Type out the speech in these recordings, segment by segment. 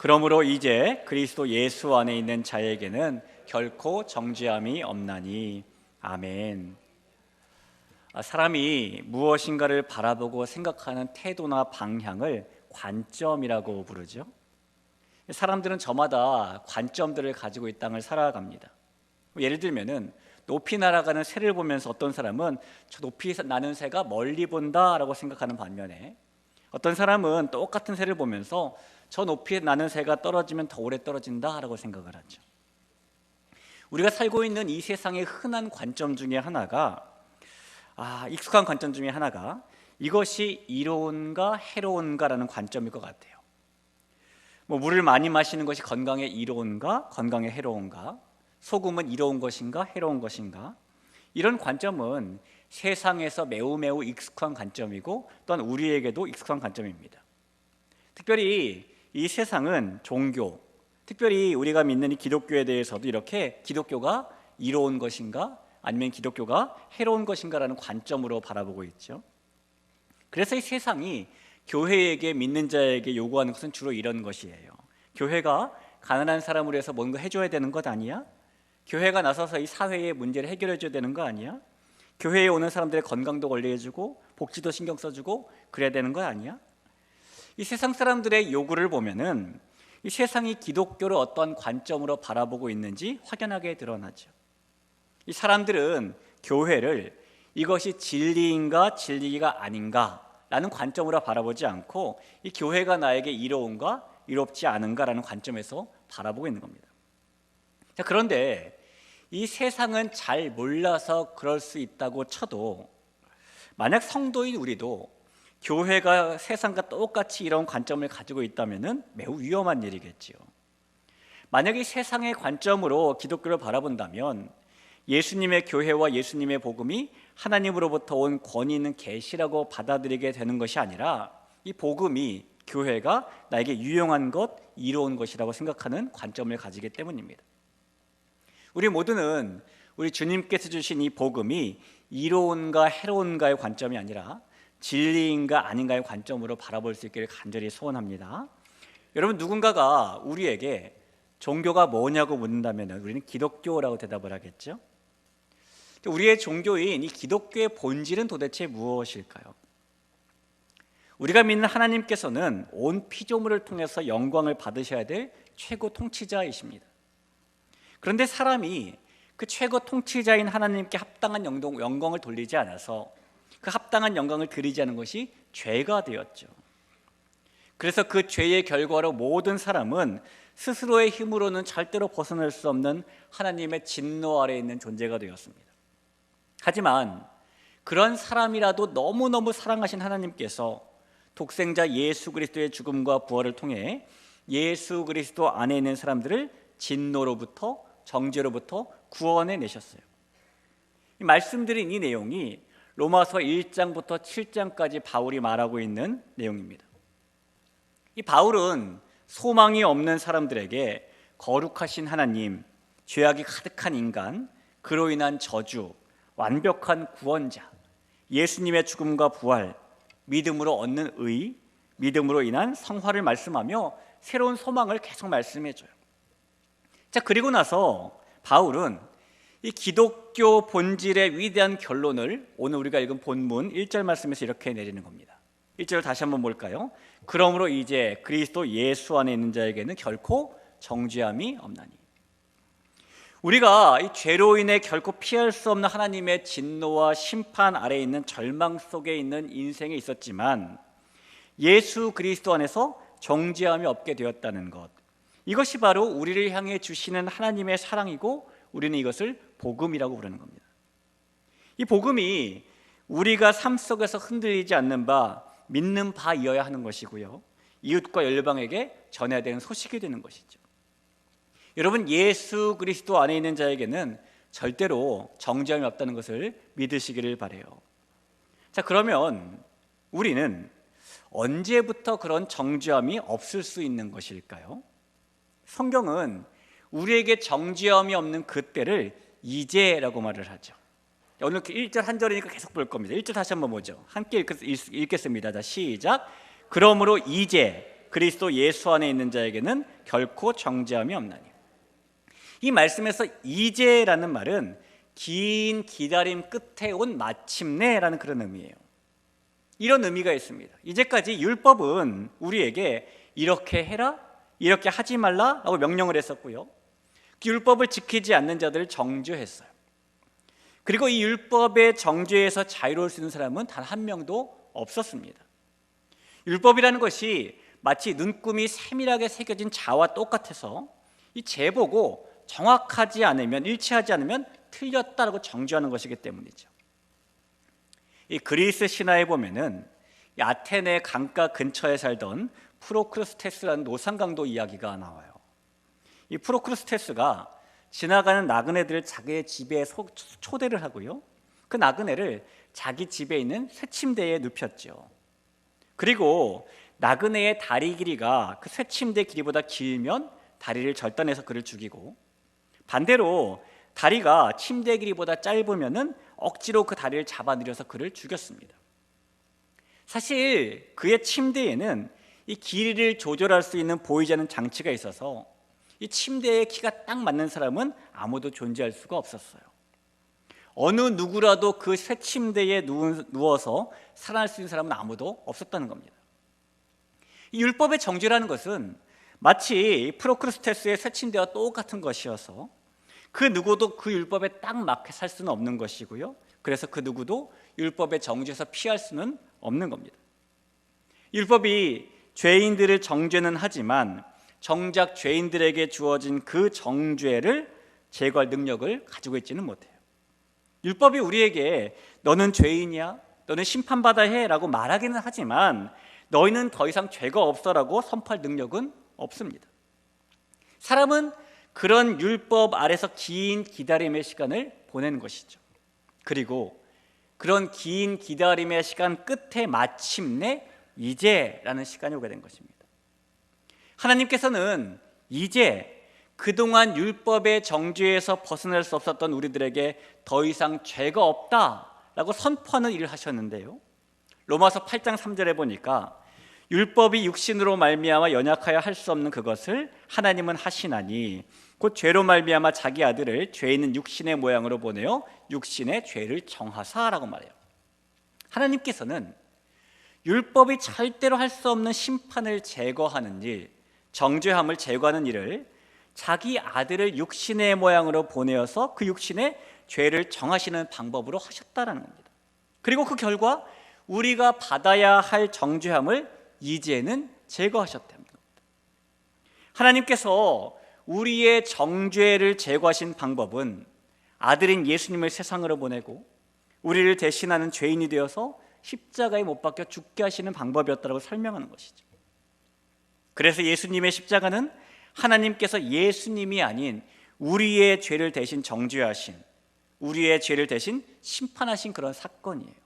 그러므로 이제 그리스도 예수 안에 있는 자에게는 결코 정죄함이 없나니. 아멘. 사람이 무엇인가를 바라보고 생각하는 태도나 방향을 관점이라고 부르죠. 사람들은 저마다 관점들을 가지고 이 땅을 살아갑니다. 예를 들면은 높이 날아가는 새를 보면서 어떤 사람은 저 높이 나는 새가 멀리 본다라고 생각하는 반면에, 어떤 사람은 똑같은 새를 보면서 저 높이 나는 새가 떨어지면 더 오래 떨어진다라고 생각을 하죠. 우리가 살고 있는 이 세상의 흔한 관점 중에 하나가, 익숙한 관점 중에 하나가 이것이 이로운가 해로운가라는 관점일 것 같아요. 물을 많이 마시는 것이 건강에 이로운가, 건강에 해로운가, 소금은 이로운 것인가, 해로운 것인가, 이런 관점은 세상에서 매우 익숙한 관점이고 또한 우리에게도 익숙한 관점입니다. 특별히 이 세상은 종교, 특별히 우리가 믿는 이 기독교에 대해서도 이렇게 기독교가 이로운 것인가 아니면 기독교가 해로운 것인가라는 관점으로 바라보고 있죠. 그래서 이 세상이 교회에게, 믿는 자에게 요구하는 것은 주로 이런 것이에요. 교회가 가난한 사람을 위해서 뭔가 해줘야 되는 것 아니야? 교회가 나서서 이 사회의 문제를 해결해 줘야 되는 거 아니야? 교회에 오는 사람들의 건강도 관리해주고 복지도 신경 써주고 그래야 되는 거 아니야? 이 세상 사람들의 요구를 보면은 이 세상이 기독교를 어떤 관점으로 바라보고 있는지 확연하게 드러나죠. 이 사람들은 교회를 이것이 진리인가 진리가 아닌가 라는 관점으로 바라보지 않고 이 교회가 나에게 이로운가 이롭지 않은가라는 관점에서 바라보고 있는 겁니다. 자, 그런데 이 세상은 잘 몰라서 그럴 수 있다고 쳐도, 만약 성도인 우리도 교회가 세상과 똑같이 이런 관점을 가지고 있다면 매우 위험한 일이겠지요. 만약에 세상의 관점으로 기독교를 바라본다면 예수님의 교회와 예수님의 복음이 하나님으로부터 온 권위 있는 계시라고 받아들이게 되는 것이 아니라 이 복음이, 교회가 나에게 유용한 것, 이로운 것이라고 생각하는 관점을 가지기 때문입니다. 우리 모두는 우리 주님께서 주신 이 복음이 이로운가 해로운가의 관점이 아니라 진리인가 아닌가의 관점으로 바라볼 수 있기를 간절히 소원합니다. 여러분, 누군가가 우리에게 종교가 뭐냐고 묻는다면 우리는 기독교라고 대답을 하겠죠. 우리의 종교인 이 기독교의 본질은 도대체 무엇일까요? 우리가 믿는 하나님께서는 온 피조물을 통해서 영광을 받으셔야 될 최고 통치자이십니다. 그런데 사람이 그 최고 통치자인 하나님께 합당한 영광을 돌리지 않아서 그 합당한 영광을 드리지 않은 것이 죄가 되었죠. 그래서 그 죄의 결과로 모든 사람은 스스로의 힘으로는 절대로 벗어날 수 없는 하나님의 진노 아래에 있는 존재가 되었습니다. 하지만 그런 사람이라도 너무너무 사랑하신 하나님께서 독생자 예수 그리스도의 죽음과 부활을 통해 예수 그리스도 안에 있는 사람들을 진노로부터, 정죄로부터 구원해 내셨어요. 말씀드린 이 내용이 로마서 1장부터 7장까지 바울이 말하고 있는 내용입니다. 이 바울은 소망이 없는 사람들에게 거룩하신 하나님, 죄악이 가득한 인간, 그로 인한 저주, 완벽한 구원자, 예수님의 죽음과 부활, 믿음으로 얻는 의, 믿음으로 인한 성화를 말씀하며 새로운 소망을 계속 말씀해줘요. 자, 그리고 나서 바울은 이 기독교 본질의 위대한 결론을 오늘 우리가 읽은 본문 1절 말씀에서 이렇게 내리는 겁니다. 1절 다시 한번 볼까요? 그러므로 이제 그리스도 예수 안에 있는 자에게는 결코 정죄함이 없나니. 우리가 이 죄로 인해 결코 피할 수 없는 하나님의 진노와 심판 아래에 있는 절망 속에 있는 인생에 있었지만 예수 그리스도 안에서 정죄함이 없게 되었다는 것, 이것이 바로 우리를 향해 주시는 하나님의 사랑이고 우리는 이것을 복음이라고 부르는 겁니다. 이 복음이 우리가 삶 속에서 흔들리지 않는 바, 믿는 바이어야 하는 것이고요, 이웃과 열방에게 전해야 되는 소식이 되는 것이죠. 여러분, 예수 그리스도 안에 있는 자에게는 절대로 정죄함이 없다는 것을 믿으시기를 바라요. 자, 그러면 우리는 언제부터 그런 정죄함이 없을 수 있는 것일까요? 성경은 우리에게 정죄함이 없는 그때를 이제라고 말을 하죠. 오늘 1절 한 절이니까 계속 볼 겁니다. 1절 다시 한번 보죠. 함께 읽겠습니다. 자, 시작. 그러므로 이제 그리스도 예수 안에 있는 자에게는 결코 정죄함이 없나니. 이 말씀에서 이제라는 말은 긴 기다림 끝에 온 마침내라는 그런 의미예요. 이런 의미가 있습니다. 이제까지 율법은 우리에게 이렇게 해라, 이렇게 하지 말라라고 명령을 했었고요. 그 율법을 지키지 않는 자들을 정죄했어요. 그리고 이 율법의 정죄에서 자유로울 수 있는 사람은 단 한 명도 없었습니다. 율법이라는 것이 마치 눈금이 세밀하게 새겨진 자와 똑같아서 이 재보고 정확하지 않으면, 일치하지 않으면 틀렸다라고 정죄하는 것이기 때문이죠. 이 그리스 신화에 보면은 이 아테네 강가 근처에 살던 프로크루스테스라는 노상강도 이야기가 나와요. 이 프로크루스테스가 지나가는 나그네들을 자기의 집에 초대를 하고요, 그 나그네를 자기 집에 있는 쇠침대에 눕혔죠. 그리고 나그네의 다리 길이가 그 쇠침대 길이보다 길면 다리를 절단해서 그를 죽이고, 반대로 다리가 침대 길이보다 짧으면은 억지로 그 다리를 잡아들여서 그를 죽였습니다. 사실 그의 침대에는 이 길이를 조절할 수 있는 보이지 않는 장치가 있어서 이 침대의 키가 딱 맞는 사람은 아무도 존재할 수가 없었어요. 어느 누구라도 그 새 침대에 누워서 살아날 수 있는 사람은 아무도 없었다는 겁니다. 이 율법의 정죄라는 것은 마치 프로크루스테스의 새 침대와 똑같은 것이어서 그 누구도 그 율법에 딱 맞게 살 수는 없는 것이고요, 그래서 그 누구도 율법의 정죄에서 피할 수는 없는 겁니다. 율법이 죄인들을 정죄는 하지만 정작 죄인들에게 주어진 그 정죄를 제거할 능력을 가지고 있지는 못해요. 율법이 우리에게 너는 죄인이야, 너는 심판받아야 해 라고 말하기는 하지만 너희는 더 이상 죄가 없어라고 선포할 능력은 없습니다. 사람은 그런 율법 아래서 긴 기다림의 시간을 보내는 것이죠. 그리고 그런 긴 기다림의 시간 끝에 마침내 이제라는 시간이 오게 된 것입니다. 하나님께서는 이제 그동안 율법의 정죄에서 벗어날 수 없었던 우리들에게 더 이상 죄가 없다라고 선포하는 일을 하셨는데요, 로마서 8장 3절에 보니까 율법이 육신으로 말미암아 연약하여 할 수 없는 그것을 하나님은 하시나니 곧 죄로 말미암아 자기 아들을 죄 있는 육신의 모양으로 보내어 육신의 죄를 정하사라고 말해요. 하나님께서는 율법이 절대로 할 수 없는 심판을 제거하는 일, 정죄함을 제거하는 일을 자기 아들을 육신의 모양으로 보내어서 그 육신의 죄를 정하시는 방법으로 하셨다라는 겁니다. 그리고 그 결과 우리가 받아야 할 정죄함을 이제는 제거하셨다는 겁니다. 하나님께서 우리의 정죄를 제거하신 방법은 아들인 예수님을 세상으로 보내고 우리를 대신하는 죄인이 되어서 십자가에 못 박혀 죽게 하시는 방법이었다고 설명하는 것이죠. 그래서 예수님의 십자가는 하나님께서 예수님이 아닌 우리의 죄를 대신 정죄하신, 우리의 죄를 대신 심판하신 그런 사건이에요.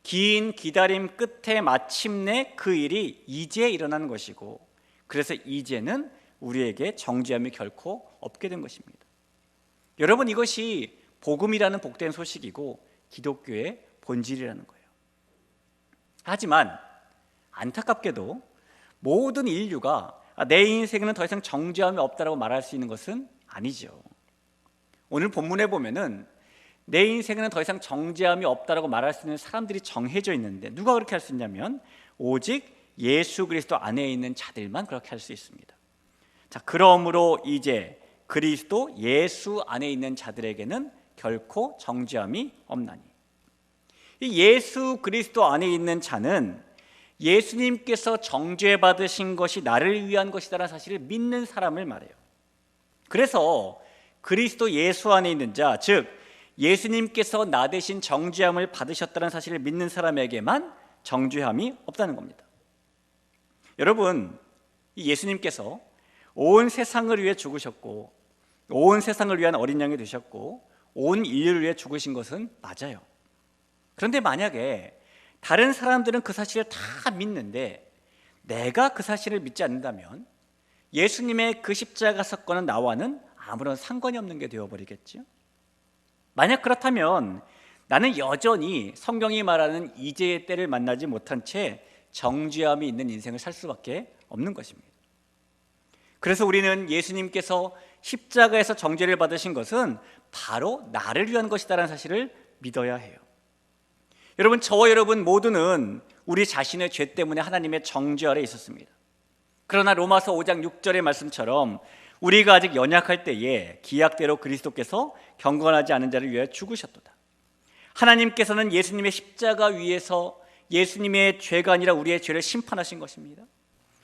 긴 기다림 끝에 마침내 그 일이 이제 일어나는 것이고, 그래서 이제는 우리에게 정죄함이 결코 없게 된 것입니다. 여러분, 이것이 복음이라는 복된 소식이고 기독교의 본질이라는 거예요. 하지만 안타깝게도 모든 인류가 내 인생에는 더 이상 정죄함이 없다라고 말할 수 있는 것은 아니죠. 오늘 본문에 보면은 내 인생에는 더 이상 정죄함이 없다라고 말할 수 있는 사람들이 정해져 있는데, 누가 그렇게 할 수 있냐면 오직 예수 그리스도 안에 있는 자들만 그렇게 할 수 있습니다. 자, 그러므로 이제 그리스도 예수 안에 있는 자들에게는 결코 정죄함이 없나니. 이 예수 그리스도 안에 있는 자는 예수님께서 정죄받으신 것이 나를 위한 것이다라는 사실을 믿는 사람을 말해요. 그래서 그리스도 예수 안에 있는 자, 즉 예수님께서 나 대신 정죄함을 받으셨다는 사실을 믿는 사람에게만 정죄함이 없다는 겁니다. 여러분, 이 예수님께서 온 세상을 위해 죽으셨고 온 세상을 위한 어린 양이 되셨고 온 인류를 위해 죽으신 것은 맞아요. 그런데 만약에 다른 사람들은 그 사실을 다 믿는데 내가 그 사실을 믿지 않는다면 예수님의 그 십자가 사건은 나와는 아무런 상관이 없는 게 되어버리겠죠. 만약 그렇다면 나는 여전히 성경이 말하는 이제의 때를 만나지 못한 채 정죄함이 있는 인생을 살 수밖에 없는 것입니다. 그래서 우리는 예수님께서 십자가에서 정죄를 받으신 것은 바로 나를 위한 것이다라는 사실을 믿어야 해요. 여러분, 저와 여러분 모두는 우리 자신의 죄 때문에 하나님의 정죄 아래 있었습니다. 그러나 로마서 5장 6절의 말씀처럼 우리가 아직 연약할 때에 기약대로 그리스도께서 경건하지 않은 자를 위하여 죽으셨도다. 하나님께서는 예수님의 십자가 위에서 예수님의 죄가 아니라 우리의 죄를 심판하신 것입니다.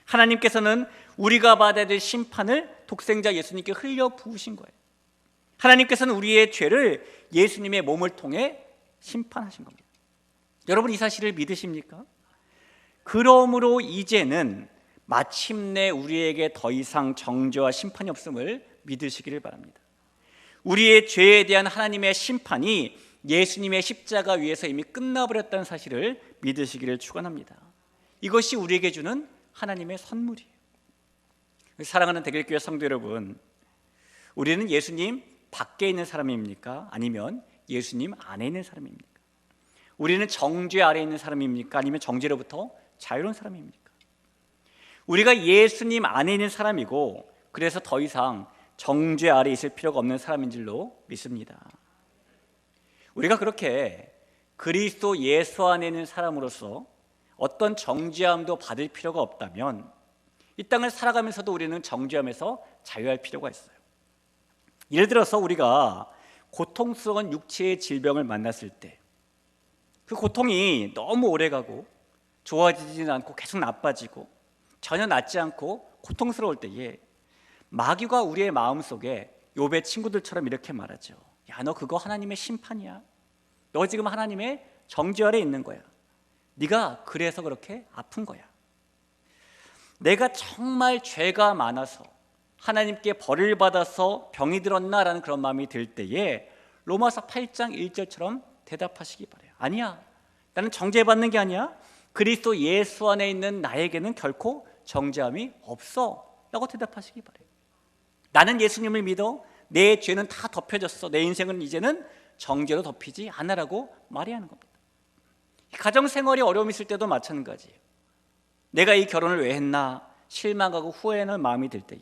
하나님께서는 우리가 받아야 될 심판을 독생자 예수님께 흘려 부으신 거예요. 하나님께서는 우리의 죄를 예수님의 몸을 통해 심판하신 겁니다. 여러분, 이 사실을 믿으십니까? 그러므로 이제는 마침내 우리에게 더 이상 정죄와 심판이 없음을 믿으시기를 바랍니다. 우리의 죄에 대한 하나님의 심판이 예수님의 십자가 위에서 이미 끝나버렸다는 사실을 믿으시기를 축원합니다. 이것이 우리에게 주는 하나님의 선물이에요. 사랑하는 대길교회 성도 여러분, 우리는 예수님 밖에 있는 사람입니까? 아니면 예수님 안에 있는 사람입니까? 우리는 정죄 아래 있는 사람입니까? 아니면 정죄로부터 자유로운 사람입니까? 우리가 예수님 안에 있는 사람이고, 그래서 더 이상 정죄 아래 있을 필요가 없는 사람인 줄로 믿습니다. 우리가 그렇게 그리스도 예수 안에 있는 사람으로서 어떤 정죄함도 받을 필요가 없다면 이 땅을 살아가면서도 우리는 정죄함에서 자유할 필요가 있어요. 예를 들어서 우리가 고통스러운 육체의 질병을 만났을 때 그 고통이 너무 오래가고 좋아지지는 않고 계속 나빠지고 전혀 낫지 않고 고통스러울 때에 마귀가 우리의 마음속에 욥의 친구들처럼 이렇게 말하죠. 야, 너 그거 하나님의 심판이야. 너 지금 하나님의 정죄 아래 있는 거야. 네가 그래서 그렇게 아픈 거야. 내가 정말 죄가 많아서 하나님께 벌을 받아서 병이 들었나라는 그런 마음이 들 때에 로마서 8장 1절처럼 대답하시기 바라요. 아니야, 나는 정죄받는 게 아니야. 그리스도 예수 안에 있는 나에게는 결코 정죄함이 없어 라고 대답하시기 바라요. 나는 예수님을 믿어. 내 죄는 다 덮여졌어. 내 인생은 이제는 정죄로 덮이지 않아라고 말해야 하는 겁니다. 가정생활이 어려움이 있을 때도 마찬가지예요. 내가 이 결혼을 왜 했나 실망하고 후회하는 마음이 들 때에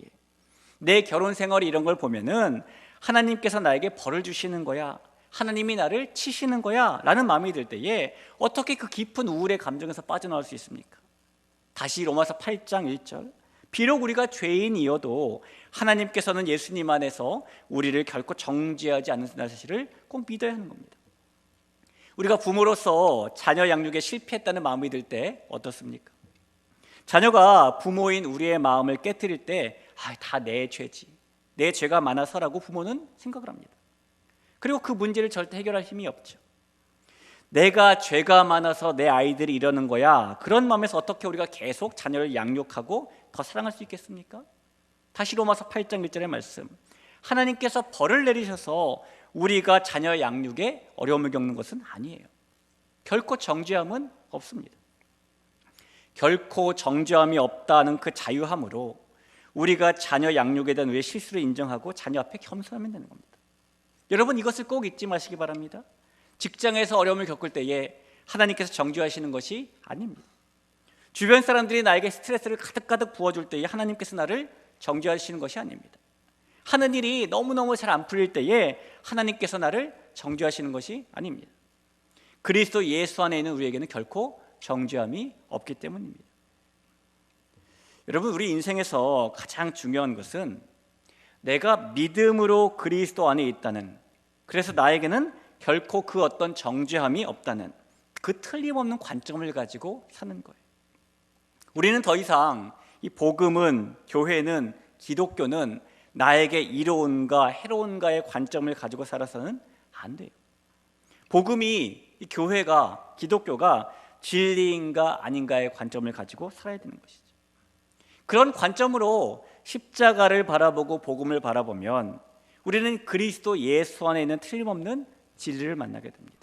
내 결혼 생활이 이런 걸 보면은 하나님께서 나에게 벌을 주시는 거야, 하나님이 나를 치시는 거야 라는 마음이 들 때에 어떻게 그 깊은 우울의 감정에서 빠져나올 수 있습니까? 다시 로마서 8장 1절, 비록 우리가 죄인이어도 하나님께서는 예수님 안에서 우리를 결코 정죄하지 않는다는 사실을 꼭 믿어야 하는 겁니다. 우리가 부모로서 자녀 양육에 실패했다는 마음이 들 때 어떻습니까? 자녀가 부모인 우리의 마음을 깨트릴 때 다 내 죄지, 내 죄가 많아서라고 부모는 생각을 합니다. 그리고 그 문제를 절대 해결할 힘이 없죠. 내가 죄가 많아서 내 아이들이 이러는 거야, 그런 마음에서 어떻게 우리가 계속 자녀를 양육하고 더 사랑할 수 있겠습니까? 다시 로마서 8장 1절의 말씀, 하나님께서 벌을 내리셔서 우리가 자녀 양육에 어려움을 겪는 것은 아니에요. 결코 정죄함은 없습니다. 결코 정죄함이 없다는 그 자유함으로 우리가 자녀 양육에 대한 우리의 실수를 인정하고 자녀 앞에 겸손하면 되는 겁니다. 여러분, 이것을 꼭 잊지 마시기 바랍니다. 직장에서 어려움을 겪을 때에 하나님께서 정죄하시는 것이 아닙니다. 주변 사람들이 나에게 스트레스를 가득가득 부어줄 때에 하나님께서 나를 정죄하시는 것이 아닙니다. 하는 일이 너무너무 잘 안 풀릴 때에 하나님께서 나를 정죄하시는 것이 아닙니다. 그리스도 예수 안에 있는 우리에게는 결코 정죄함이 없기 때문입니다. 여러분, 우리 인생에서 가장 중요한 것은 내가 믿음으로 그리스도 안에 있다는, 그래서 나에게는 결코 그 어떤 정죄함이 없다는 그 틀림없는 관점을 가지고 사는 거예요. 우리는 더 이상 이 복음은, 교회는, 기독교는 나에게 이로운가 해로운가의 관점을 가지고 살아서는 안 돼요. 복음이, 이 교회가, 기독교가 진리인가 아닌가의 관점을 가지고 살아야 되는 것이죠. 그런 관점으로 십자가를 바라보고 복음을 바라보면 우리는 그리스도 예수 안에 있는 틀림없는 진리를 만나게 됩니다.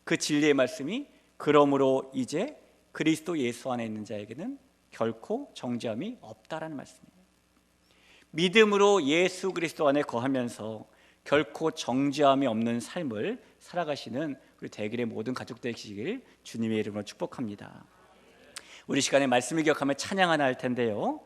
그 진리의 말씀이 그러므로 이제 그리스도 예수 안에 있는 자에게는 결코 정죄함이 없다라는 말씀이에요. 믿음으로 예수 그리스도 안에 거하면서 결코 정죄함이 없는 삶을 살아가시는 우리 대길의 모든 가족들 되시길 주님의 이름으로 축복합니다. 우리 시간에 말씀을 기억하며 찬양 하나 할 텐데요.